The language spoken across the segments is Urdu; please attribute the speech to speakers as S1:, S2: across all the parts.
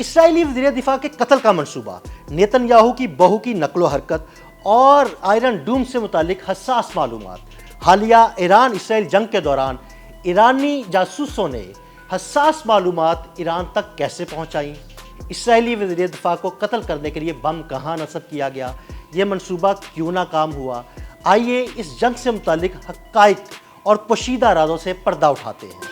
S1: اسرائیلی وزیر دفاع کے قتل کا منصوبہ، نیتن یاہو کی بہو کی نقل و حرکت اور آئرن ڈوم سے متعلق حساس معلومات۔ حالیہ ایران اسرائیل جنگ کے دوران ایرانی جاسوسوں نے حساس معلومات ایران تک کیسے پہنچائیں؟ اسرائیلی وزیر دفاع کو قتل کرنے کے لیے بم کہاں نصب کیا گیا؟ یہ منصوبہ کیوں ناکام ہوا؟ آئیے اس جنگ سے متعلق حقائق اور پوشیدہ رازوں سے پردہ اٹھاتے ہیں۔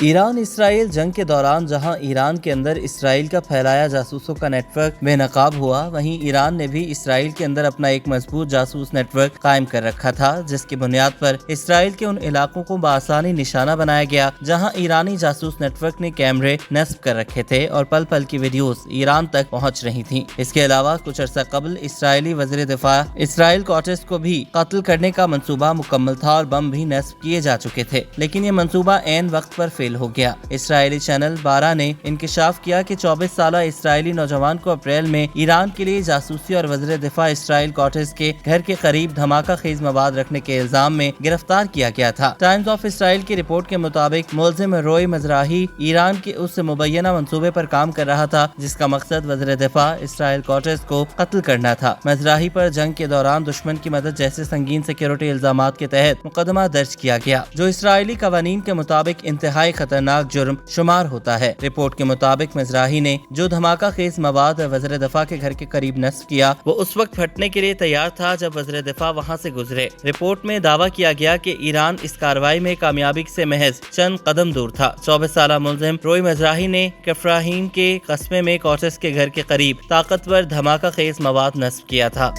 S2: ایران اسرائیل جنگ کے دوران جہاں ایران کے اندر اسرائیل کا پھیلایا جاسوسوں کا نیٹ ورک بے نقاب ہوا، وہیں ایران نے بھی اسرائیل کے اندر اپنا ایک مضبوط جاسوس نیٹ ورک قائم کر رکھا تھا، جس کی بنیاد پر اسرائیل کے ان علاقوں کو بآسانی نشانہ بنایا گیا جہاں ایرانی جاسوس نیٹ ورک نے کیمرے نصب کر رکھے تھے اور پل پل کی ویڈیوز ایران تک پہنچ رہی تھیں۔ اس کے علاوہ کچھ عرصہ قبل اسرائیلی وزیر دفاع اسرائیل کوٹس کو بھی قتل کرنے کا منصوبہ مکمل تھا اور بم بھی نصب کیے جا چکے تھے، لیکن یہ منصوبہ عین وقت پر فیل ہو گیا۔ اسرائیلی چینل 12 نے انکشاف کیا کہ 24 سالہ اسرائیلی نوجوان کو اپریل میں ایران کے لیے جاسوسی اور وزیر دفاع اسرائیل کوٹس کے گھر کے قریب دھماکہ خیز مواد رکھنے کے الزام میں گرفتار کیا گیا تھا۔ ٹائمز آف اسرائیل کی رپورٹ کے مطابق ملزم روئی مزراحی ایران کے اس مبینہ منصوبے پر کام کر رہا تھا جس کا مقصد وزیر دفاع اسرائیل کوٹس کو قتل کرنا تھا۔ مزراحی پر جنگ کے دوران دشمن کی مدد جیسے سنگین سیکیورٹی الزامات کے تحت مقدمہ درج کیا گیا، جو اسرائیلی قوانین کے مطابق انتہائی خطرناک جرم شمار ہوتا ہے۔ رپورٹ کے مطابق مزراحی نے جو دھماکہ خیز مواد وزیر دفاع کے گھر کے قریب نصب کیا وہ اس وقت پھٹنے کے لیے تیار تھا جب وزیر دفاع وہاں سے گزرے۔ رپورٹ میں دعویٰ کیا گیا کہ ایران اس کارروائی میں کامیابی سے محض چند قدم دور تھا۔ 24 سالہ ملزم روئی مزراحی نے کفراہیم کے قصبے میں کوٹس کے گھر کے قریب طاقتور دھماکہ خیز مواد نصب کیا تھا۔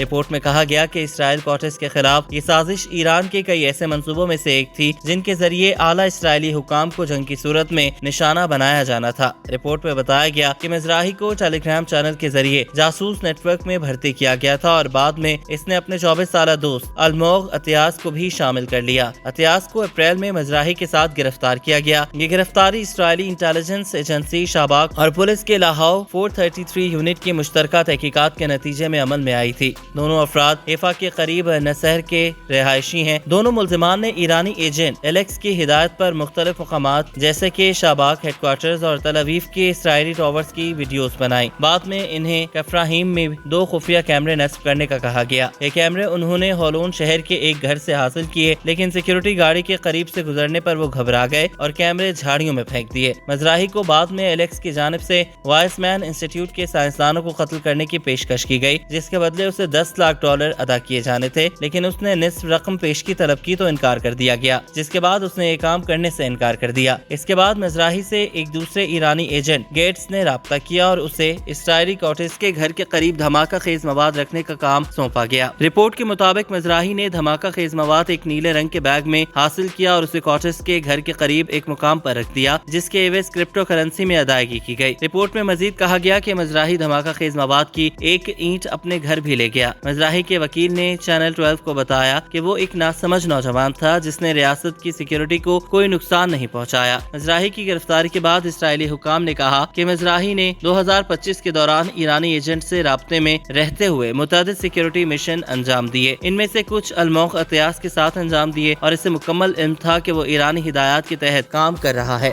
S2: رپورٹ میں کہا گیا کہ اسرائیل کوٹس کے خلاف یہ سازش ایران کے کئی ایسے منصوبوں میں سے ایک تھی جن کے ذریعے اعلیٰ اسرائیلی حکام کو جنگ کی صورت میں نشانہ بنایا جانا تھا۔ رپورٹ میں بتایا گیا کہ مزراحی کو ٹیلی گرام چینل کے ذریعے جاسوس نیٹ ورک میں بھرتی کیا گیا تھا اور بعد میں اس نے اپنے 24 سالہ دوست الموغ عطیاس کو بھی شامل کر لیا۔ عطیاس کو اپریل میں مزراحی کے ساتھ گرفتار کیا گیا۔ یہ گرفتاری اسرائیلی انٹیلیجنس ایجنسی شاباک اور پولیس کے لاہو 433 یونٹ کی مشترکہ تحقیقات کے نتیجے میں عمل میں آئی تھی۔ دونوں افراد حیفا کے قریب نصر کے رہائشی ہیں۔ دونوں ملزمان نے ایرانی ایجنٹ ایلیکس کی ہدایت پر مختلف مقامات جیسے کہ شاباک ہیڈ کوارٹرز اور تل اویو کے اسرائیلی ٹاورز کی ویڈیوز بنائیں۔ بعد میں انہیں کفراہیم میں 2 خفیہ کیمرے نصب کرنے کا کہا گیا۔ یہ کیمرے انہوں نے ہولون شہر کے ایک گھر سے حاصل کیے، لیکن سیکیورٹی گاڑی کے قریب سے گزرنے پر وہ گھبرا گئے اور کیمرے جھاڑیوں میں پھینک دیے۔ مزراحی کو بعد میں ایلیکس کی جانب سے وائس مین انسٹی ٹیوٹ کے سائنسدانوں کو قتل کرنے کی پیشکش کی گئی، جس کے بدلے اسے $10 لاکھ ادا کیے جانے تھے، لیکن اس نے نصف رقم پیش کی طلب کی تو انکار کر دیا گیا، جس کے بعد اس نے یہ کام کرنے سے انکار کر دیا۔ اس کے بعد مزراحی سے ایک دوسرے ایرانی ایجنٹ گیٹس نے رابطہ کیا اور اسے اسرائیلی کوٹس کے گھر کے قریب دھماکہ خیز مواد رکھنے کا کام سونپا گیا۔ رپورٹ کے مطابق مزراحی نے دھماکہ خیز مواد ایک نیلے رنگ کے بیگ میں حاصل کیا اور اسے کوٹس کے گھر کے قریب ایک مقام پر رکھ دیا، جس کے عوض کرپٹو کرنسی میں ادائیگی کی گئی۔ رپورٹ میں مزید کہا گیا کہ مزراحی دھماکہ خیز مواد کی ایک اینٹ اپنے گھر بھی لے گیا۔ مزراحی کے وکیل نے چینل 12 کو بتایا کہ وہ ایک ناسمجھ نوجوان تھا جس نے ریاست کی سیکیورٹی کو کوئی نقصان نہیں پہنچایا۔ مزراحی کی گرفتاری کے بعد اسرائیلی حکام نے کہا کہ مزراحی نے 2025 کے دوران ایرانی ایجنٹ سے رابطے میں رہتے ہوئے متعدد سیکیورٹی مشن انجام دیے۔ ان میں سے کچھ الموغ عطیاس کے ساتھ انجام دیے اور اسے مکمل علم تھا کہ وہ ایرانی ہدایات کے تحت کام کر رہا ہے۔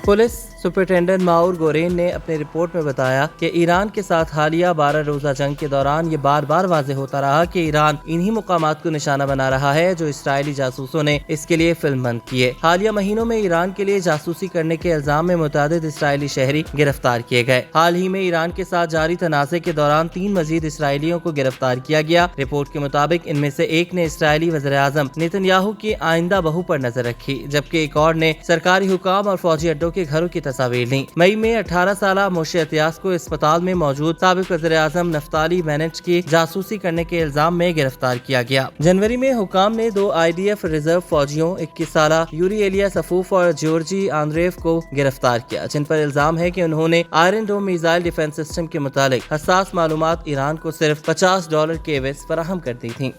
S2: پولیس سپرنٹینڈنٹ ماور گورین نے اپنی رپورٹ میں بتایا کہ ایران کے ساتھ حالیہ 12 روزہ جنگ کے دوران یہ بار بار واضح ہوتا رہا کہ ایران انہی مقامات کو نشانہ بنا رہا ہے جو اسرائیلی جاسوسوں نے اس کے لیے فلم بند کیے۔ حالیہ مہینوں میں ایران کے لیے جاسوسی کرنے کے الزام میں متعدد اسرائیلی شہری گرفتار کیے گئے۔ حال ہی میں ایران کے ساتھ جاری تنازع کے دوران 3 مزید اسرائیلیوں کو گرفتار کیا گیا۔ رپورٹ کے مطابق ان میں سے ایک نے اسرائیلی وزیر اعظم نیتن یاہو کی آئندہ بہو پر نظر رکھی، جبکہ ایک اور نے سرکاری حکام اور فوجی اڈوں کے گھروں کی تصاویر لیں۔ مئی میں 18 سالہ موشے عطیاس کو اسپتال میں موجود سابق وزیر اعظم نفتالی بینٹ کی جاسوسی کرنے کے الزام میں گرفتار کیا گیا۔ جنوری میں حکام نے 2 IDF ریزرو فوجیوں 21 سالہ یوری ایلیا سفوف اور جورجی آندریف کو گرفتار کیا، جن پر الزام ہے کہ انہوں نے Iron Dome missile defence system کے متعلق حساس معلومات ایران کو صرف $50 کے عوض فراہم کر دی تھیں۔